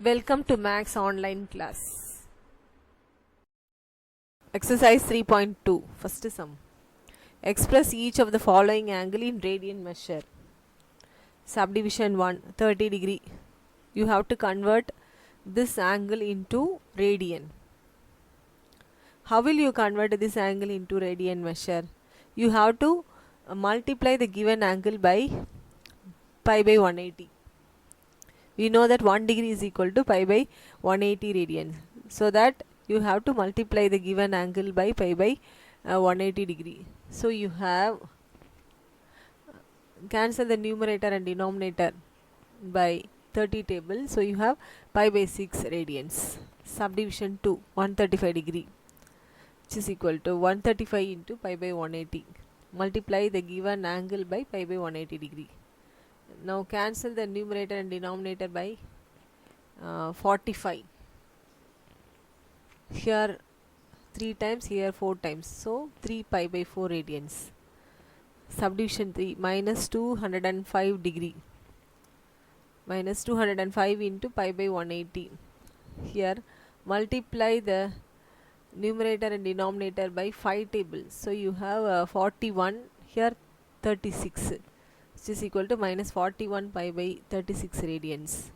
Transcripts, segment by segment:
Welcome to Max online class. Exercise 3.2. First sum. Express each of the following angle in radian measure. Subdivision 1, 30 degree. You have to convert this angle into radian. How will you convert this angle into radian measure? You have to multiply the given angle by pi by 180. We know that 1 degree is equal to pi by 180 radians. So that you have to multiply the given angle by pi by 180 degree. So you have cancel the numerator and denominator by 30 table. So you have pi by 6 radians. Subdivision 2, 135 degree, which is equal to 135 into pi by 180. Multiply the given angle by pi by 180 degree. Now cancel the numerator and denominator by 45. Here 3 times, here 4 times. So 3 pi by 4 radians. Subdivision 3, minus 205 degree. Minus 205 into pi by 180. Here multiply the numerator and denominator by 5 tables. So you have 41, here 36. Which is equal to minus 41 pi by 36 radians.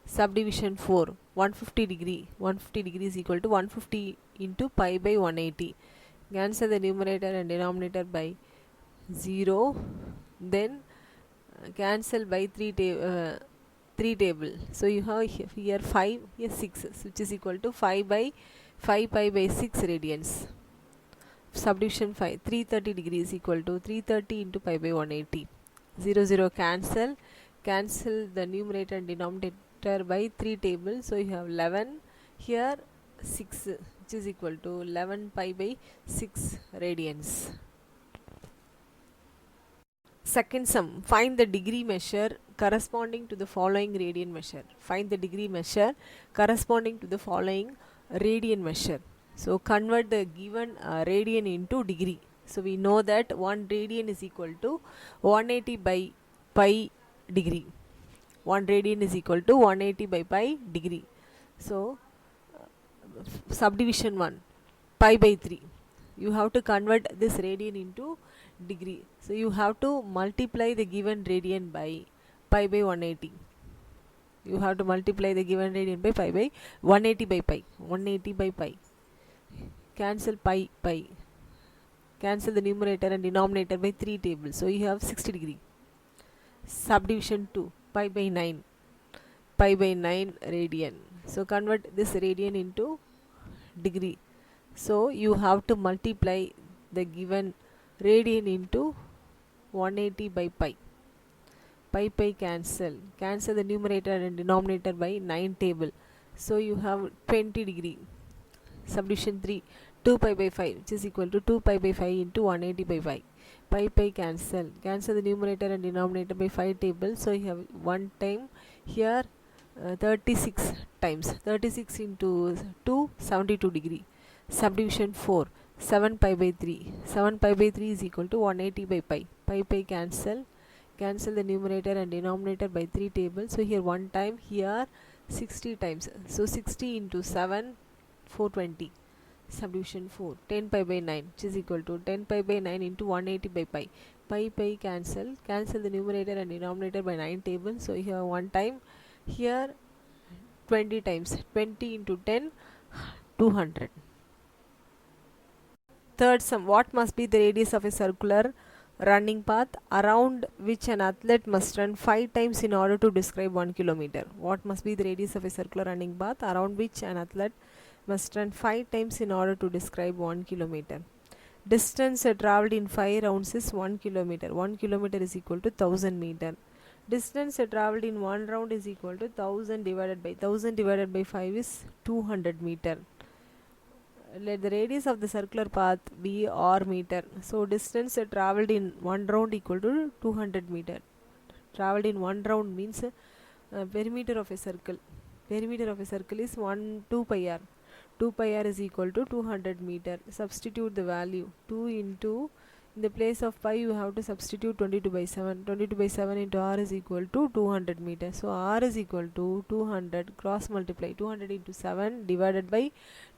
Subdivision 4, 150 degree. 150 degree is equal to 150 into pi by 180. Cancel the numerator and denominator by 0. Then cancel by 3 table. So you have here 5, here 6, which is equal to 5 pi by 6 radians. Subdivision 5, 330 degree is equal to 330 into pi by 180. 0 0 cancel the numerator and denominator by 3 tables. So you have 11, here 6, which is equal to 11 pi by 6 radians. Second sum, find the degree measure corresponding to the following radian measure. Find the degree measure corresponding to the following radian measure. So convert the given radian into degree. So we know that 1 radian is equal to 180 by pi degree. 1 radian is equal to 180 by pi degree. So subdivision 1, pi by 3. You have to convert this radian into degree. So you have to multiply the given radian by pi by 180. You have to multiply the given radian by pi by 180 by pi. 180 by pi. Cancel pi. Cancel the numerator and denominator by 3 tables. So you have 60 degree. Subdivision 2, pi by 9. Pi by 9 radian. So convert this radian into degree. So you have to multiply the given radian into 180 by pi. Pi cancel. Cancel the numerator and denominator by 9 table. So you have 20 degree. Subdivision 3, 2 pi by 5, which is equal to 2 pi by 5 into 180 by 5. Pi cancel. Cancel the numerator and denominator by 5 tables. So you have 1 time. Here 36 times. 36 into 2, 72 degree. Subdivision 4, 7 pi by 3. 7 pi by 3 is equal to 180 by pi. Pi cancel. Cancel the numerator and denominator by 3 tables. So here 1 time. Here 60 times. So 60 into 7, 420. Subdivision 4, 10 pi by 9, which is equal to 10 pi by 9 into 180 by pi. Pi cancel the numerator and denominator by 9 tables. So here 1 time. Here 20 times. 20 into 10, 200. Third sum, what must be the radius of a circular running path around which an athlete must run 5 times in order to describe 1 kilometer? What must be the radius of a circular running path around which an athlete must run 5 times in order to describe 1 kilometer? Distance travelled in 5 rounds is 1 kilometer. 1 kilometer is equal to 1000 meter. Distance travelled in 1 round is equal to 1000 divided by 5 is 200 meter. Let the radius of the circular path be r meter. So distance travelled in 1 round equal to 200 meter. Travelled in 1 round means perimeter of a circle. Perimeter of a circle is 2 pi r. 2 pi r is equal to 200 meter. Substitute the value. 2 into In the place of pi you have to substitute 22 by 7. 22 by 7 into r is equal to 200 meters. So r is equal to 200 cross multiply 200 into 7 divided by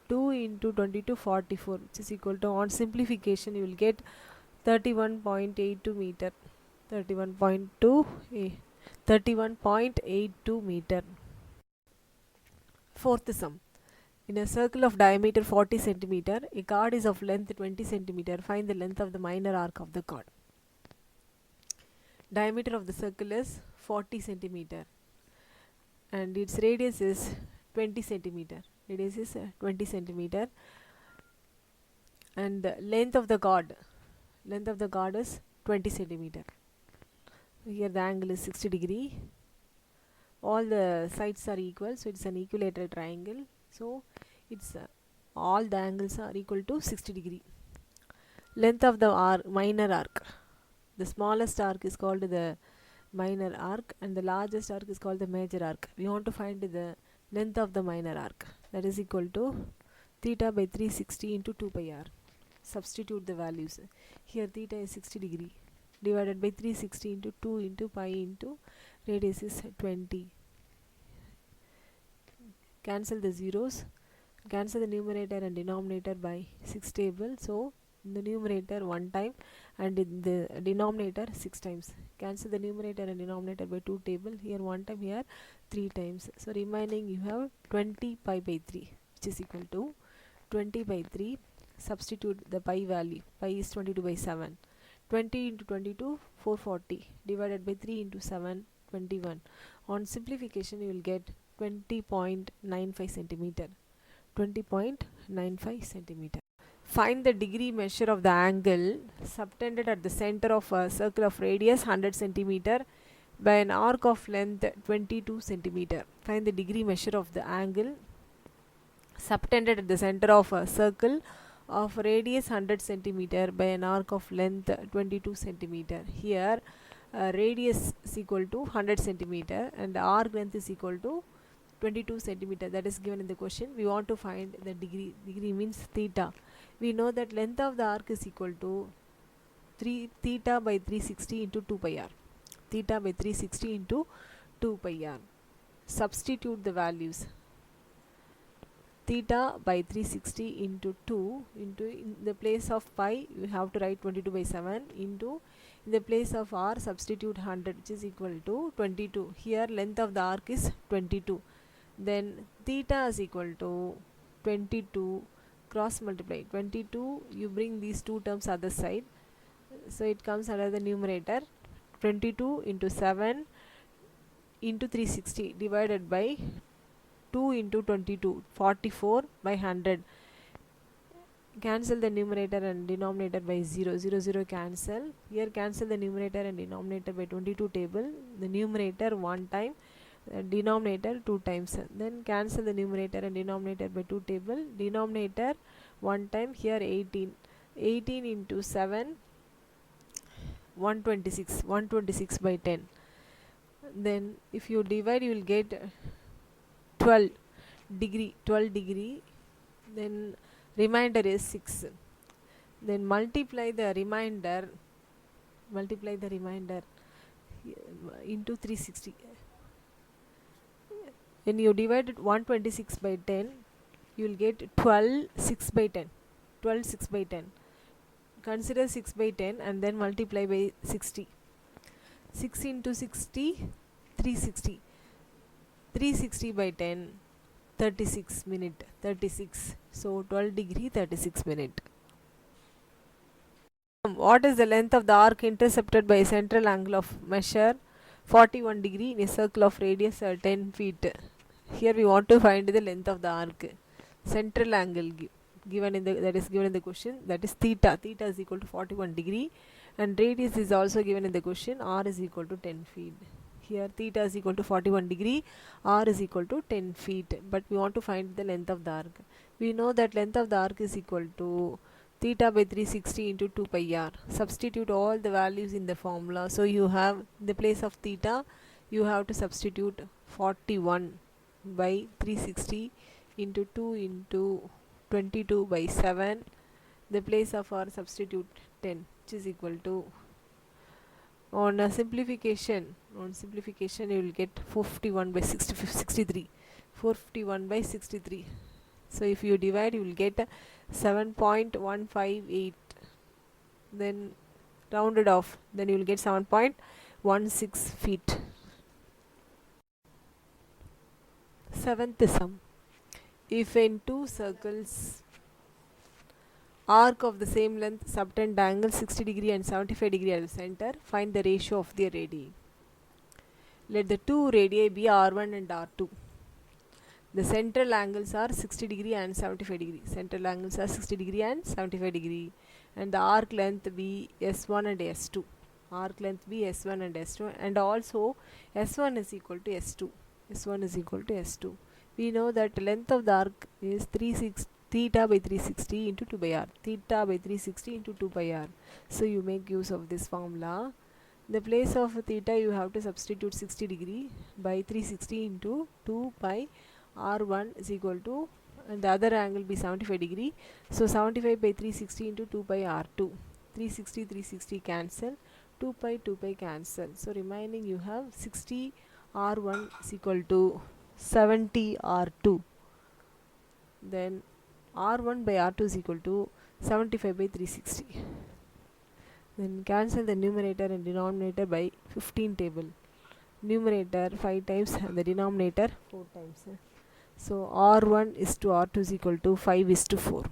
2 into 22 44, which is equal to, on simplification you will get 31.82 meter. 31.82 meter. Fourth sum. In a circle of diameter 40 centimeter, a chord is of length 20 centimeter. Find the length of the minor arc of the chord. Diameter of the circle is 40 centimeter and its radius is 20 centimeter. Radius is 20 centimeter and the length of the chord is 20 centimeter. Here the angle is 60 degree. All the sides are equal, so it's an equilateral triangle. So it's all the angles are equal to 60 degree. Length of the minor arc. The smallest arc is called the minor arc and the largest arc is called the major arc. We want to find the length of the minor arc. That is equal to theta by 360 into 2 pi r. Substitute the values. Here theta is 60 degree divided by 360 into 2 into pi into radius is 20. Cancel the zeros. Cancel the numerator and denominator by 6 table. So in the numerator 1 time and in the denominator 6 times. Cancel the numerator and denominator by 2 table. Here 1 time, here 3 times. So remaining you have 20 pi by 3, which is equal to 20 by 3. Substitute the pi value. Pi is 22 by 7. 20 into 22 440 divided by 3 into 7 21. On simplification you will get 20.95 centimeter. 20.95 centimeter. Find the degree measure of the angle subtended at the center of a circle of radius 100 centimeter by an arc of length 22 centimeter. Find the degree measure of the angle subtended at the center of a circle of radius 100 centimeter by an arc of length 22 centimeter. Here radius is equal to 100 centimeter and arc length is equal to 22 centimeter. That is given in the question. We want to find the degree. Degree means theta. We know that length of the arc is equal to theta by 360 into 2 pi r. Theta by 360 into 2 pi r. Substitute the values. Theta by 360 into 2 into, in the place of pi you have to write 22 by 7 into, in the place of r substitute 100, which is equal to 22. Here length of the arc is 22. Then theta is equal to 22 cross multiply 22, you bring these two terms other side, so it comes under the numerator 22 into 7 into 360 divided by 2 into 22 44 by 100. Cancel the numerator and denominator by 0. 0 0 cancel. Here cancel the numerator and denominator by 22 table. The numerator 1 time, denominator 2 times. Then cancel the numerator and denominator by 2 table. Denominator 1 time. Here 18. 18 into 7 126. 126 by 10. Then if you divide you will get 12 degree. Then remainder is 6. Then multiply the remainder into 360. When you divide 126 by 10 you will get 12 6 by 10. 12 6 by 10. Consider 6 by 10 and then multiply by 60. 6 into 60 360. 360 by 10 36 minute. 36. So 12 degree 36 minute. What is the length of the arc intercepted by a central angle of measure 41 degree in a circle of radius 10 feet? Here we want to find the length of the arc. Central angle given in the, that is given in the question, that is theta. Theta is equal to 41 degree and radius is also given in the question. R is equal to 10 feet. Here theta is equal to 41 degree, r is equal to 10 feet, but we want to find the length of the arc. We know that length of the arc is equal to theta by 360 into 2 pi r. Substitute all the values in the formula. So you have, in the place of theta you have to substitute 41 by 360 into 2 into 22 by 7. The place of r substitute 10, which is equal to, on simplification you will get 451 by 63. 451 by 63. So if you divide, you will get 7.158. Then round it off, then you will get 7.16 feet. Seventh sum. If in two circles arc of the same length subtend angles 60 degree and 75 degree at the center, find the ratio of their radii. Let the two radii be R1 and R2. The central angles are 60 degree and 75 degree. Central angles are 60 degree and 75 degree. And the arc length be S1 and S2. Arc length be S1 and S2. And also S1 is equal to S2. S1 is equal to S2. We know that length of the arc is theta by 360 into 2 by r. Theta by 360 into 2 by r. So you make use of this formula. In the place of theta, you have to substitute 60 degree by 360 into 2 by r1 is equal to, and the other angle be 75 degree. So 75 by 360 into 2 by r2. 360 cancel. 2 pi cancel. So remaining you have 60 r1 is equal to 70 r2. Then r1 by r2 is equal to 75 by 360. Then cancel the numerator and denominator by 15 table. Numerator 5 times and the denominator 4 times. So r1 is to r2 is equal to 5 is to 4.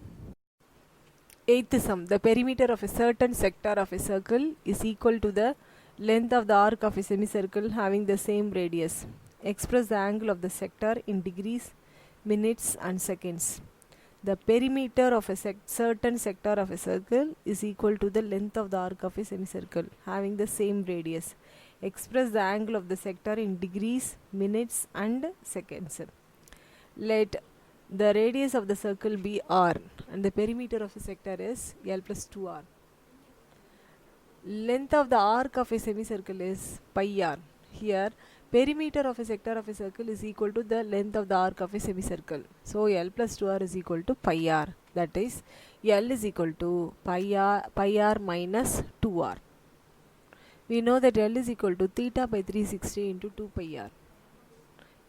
Eighth sum. The perimeter of a certain sector of a circle is equal to the length of the arc of a semicircle having the same radius. Express the angle of the sector in degrees, minutes and seconds. The perimeter of a certain sector of a circle is equal to the length of the arc of a semicircle having the same radius. Express the angle of the sector in degrees, minutes and seconds. Let the radius of the circle be r and the perimeter of the sector is L plus 2r. Length of the arc of a semicircle is pi r. Here perimeter of a sector of a circle is equal to the length of the arc of a semicircle. So L plus 2r is equal to pi r. That is L is equal to pi r minus 2r. We know that L is equal to theta by 360 into 2 pi r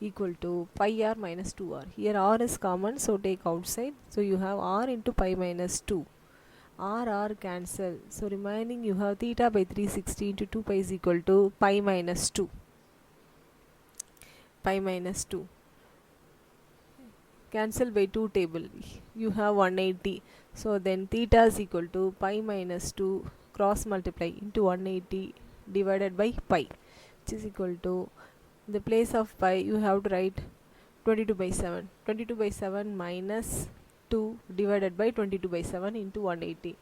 equal to pi r minus 2r. Here r is common, so take outside. So you have r into pi minus 2. R cancel. So remaining you have theta by 360 into 2 pi is equal to pi minus 2. Pi minus 2. Cancel by 2 table. You have 180. So then theta is equal to pi minus 2 cross multiply into 180 divided by pi, which is equal to, in the place of pi you have to write 22 by 7. 22 by 7 minus 2 divided by 22 by 7 into 180.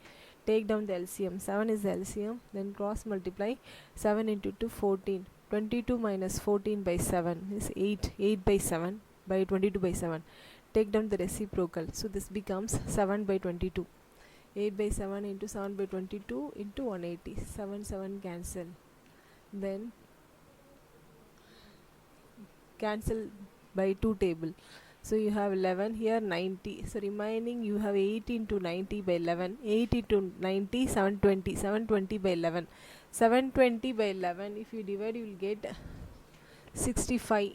Take down the LCM. 7 is the LCM. Then cross multiply. 7 into 2 14. 22 minus 14 by 7 is 8. 8 by 7 by 22 by 7. Take down the reciprocal. So this becomes 7 by 22. 8 by 7 into 7 by 22 into 180. 7 cancel. Then cancel by 2 table. So you have 11 here, 90. So remaining you have 8 into 90 by 11. 8 into 90, 720. 720 by 11. 720 by 11, if you divide you will get 65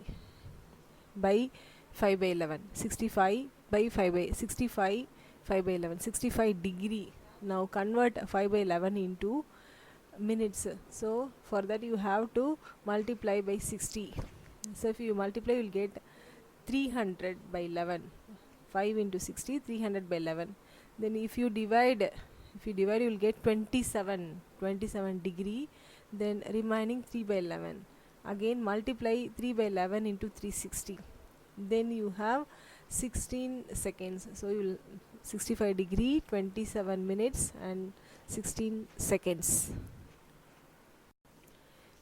by 5 by 11. 65 by 5 by 65 5 by 11. 65 degree. Now convert 5 by 11 into minutes. So for that you have to multiply by 60. So if you multiply you will get 300 by 11. 5 into 60, 300 by 11. Then if you divide you will get 27 degree. Then remaining 3 by 11. Again multiply 3 by 11 into 360. Then you have 16 seconds. So you will 65 degree, 27 minutes and 16 seconds.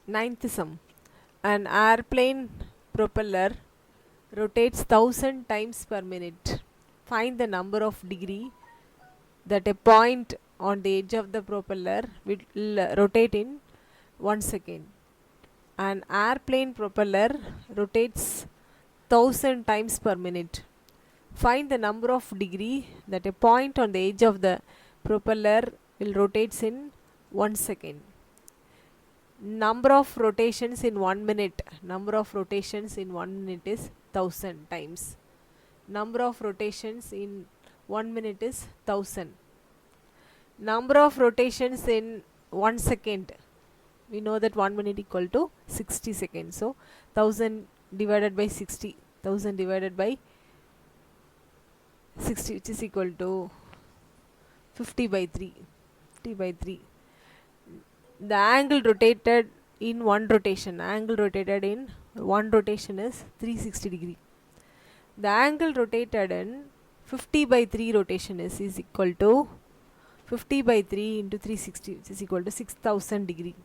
Ninth sum. An airplane propeller rotates 1000 times per minute. Find the number of degree that a point on the edge of the propeller will rotate in 1 second. An airplane propeller rotates 1000 times per minute. Find the number of degree that a point on the edge of the propeller will rotates in 1 second. Number of rotations in 1 minute. Number of rotations in 1 minute is 1000 times. Number of rotations in 1 minute is 1000. Number of rotations in 1 second. We know that 1 minute equal to 60 seconds. So 1000 divided by 60. 1000 divided by 60, which is equal to 50 by 3. 50 by 3. The angle rotated in one rotation. Angle rotated in one rotation is 360 degree. The angle rotated in 50 by 3 rotation is equal to 50 by 3 into 360, which is equal to 6000 degree.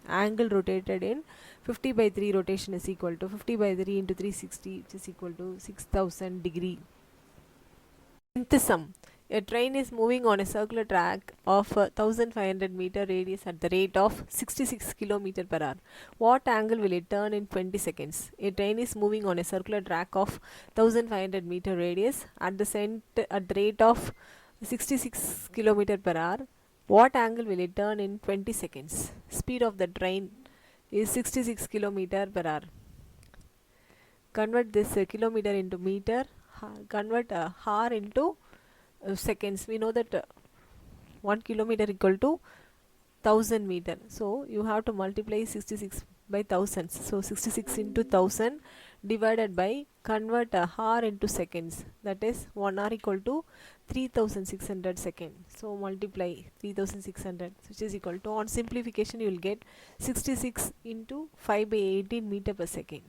Angle rotated in 50 by 3 rotation is equal to 50 by 3 into 360, which is equal to 6000 degree. Nth sum. A train is moving on a circular track of 1500 meter radius at the rate of 66 km per hour. What angle will it turn in 20 seconds? A train is moving on a circular track of 1500 meter radius at the rate of 66 km per hour. What angle will it turn in 20 seconds? Speed of the train is 66 km per hour. Convert this kilometer into meter. Convert hour into seconds. We know that 1 kilometer equal to 1000 meter. So you have to multiply 66 by thousands. So 66 into 1000 divided by, convert hour into seconds. That is 1 hour equal to 3600 seconds. So multiply 3600, which is equal to, on simplification you will get 66 into 5 by 18 meter per second.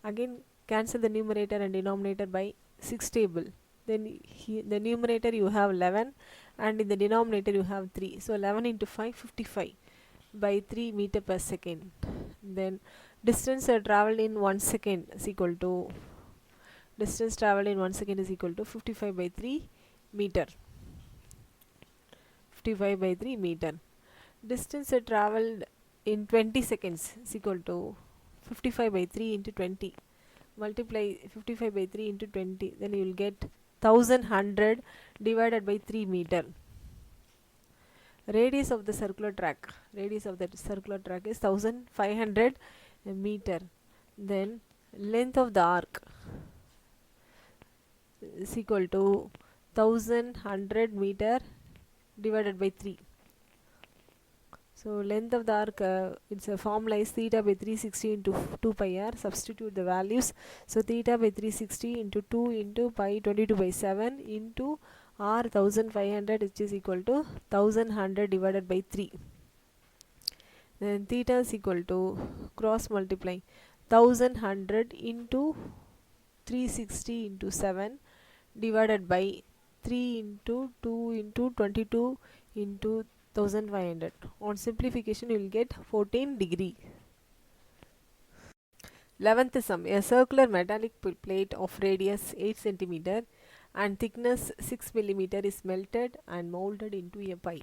Again cancel the numerator and denominator by 6 table. Then the numerator you have 11 and in the denominator you have 3. So 11 into 5, 55 by 3 meter per second. Then distance traveled in 1 second is equal to, distance traveled in 1 second is equal to 55 by 3 meter. 55 by 3 meter. Distance traveled in 20 seconds is equal to 55 by 3 into 20. Multiply 55 by 3 into 20, then you will get 1100 divided by 3 meter. Radius of the circular track. Radius of the circular track is 1500 meter. Then length of the arc is equal to 1100 meter divided by 3. So length of the arc, its a formula is theta by 360 into 2 pi r. Substitute the values. So theta by 360 into 2 into pi 22 by 7 into r 1500, which is equal to 1100 divided by 3. Then theta is equal to, cross multiply 1100 into 360 into 7 divided by 3 into 2 into 22 into 1500. On simplification you will get 14 degree. 11th sum. A circular metallic plate of radius 8 cm and thickness 6 mm is melted and molded into a pie.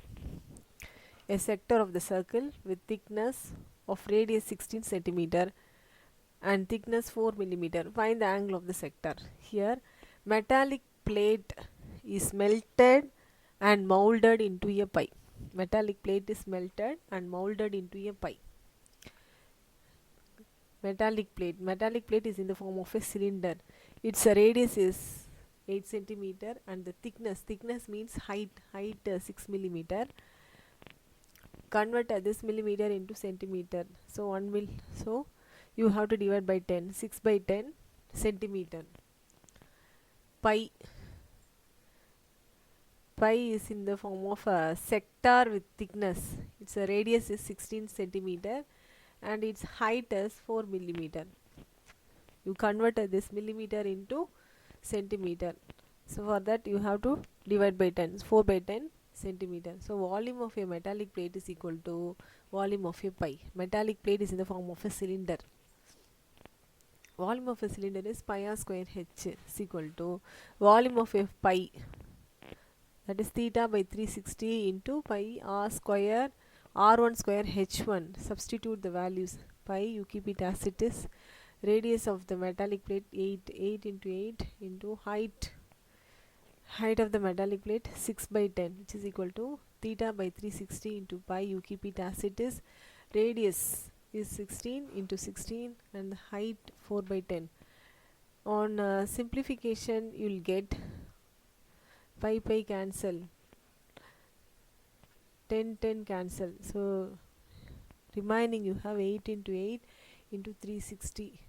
A sector of the circle with thickness of radius 16 cm and thickness 4 mm. Find the angle of the sector. Here metallic plate is melted and molded into a pie. Metallic plate is melted and molded into a pie. Metallic plate is in the form of a cylinder. Its radius is 8 cm and the thickness means height 6 mm. Convert this millimeter into centimeter. So 1 mil, so you have to divide by 10. 6 by 10 centimeter. Pi is in the form of a sector with thickness. Its radius is 16 centimeter and its height is 4 millimeter. You convert this millimeter into centimeter. So for that you have to divide by 10. 4 by 10 centimeter. So volume of a metallic plate is equal to volume of a pie. Metallic plate is in the form of a cylinder. Volume of a cylinder is pi r square h is equal to volume of a pie, that is theta by 360 into pi r square r1 square h1. Substitute the values. Pi you keep it as it is. Radius of the metallic plate 8 into 8 into height of the metallic plate 6 by 10, which is equal to theta by 360 into pi, you keep it as it is. Radius is 16 into 16 and the height 4 by 10. On simplification, you will get pi cancel, 10 cancel. So remaining you have 8 into 8 into 360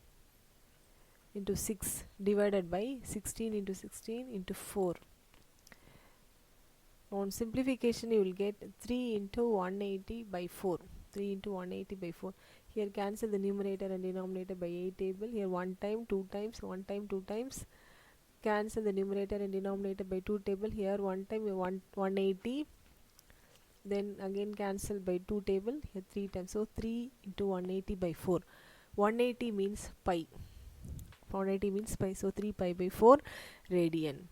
into 6 divided by 16 into 16 into 4. On simplification, you will get 3 into 180 by 4. 3 into 180 by 4. Here cancel the numerator and denominator by 8 table. Here 1 time, 2 times, 1 time, 2 times. Cancel the numerator and denominator by 2 table. Here 1 time, 180. Then again cancel by 2 table. Here 3 times. So 3 into 180 by 4. 180 means pi. 180 means pi. So 3 pi by 4 radian.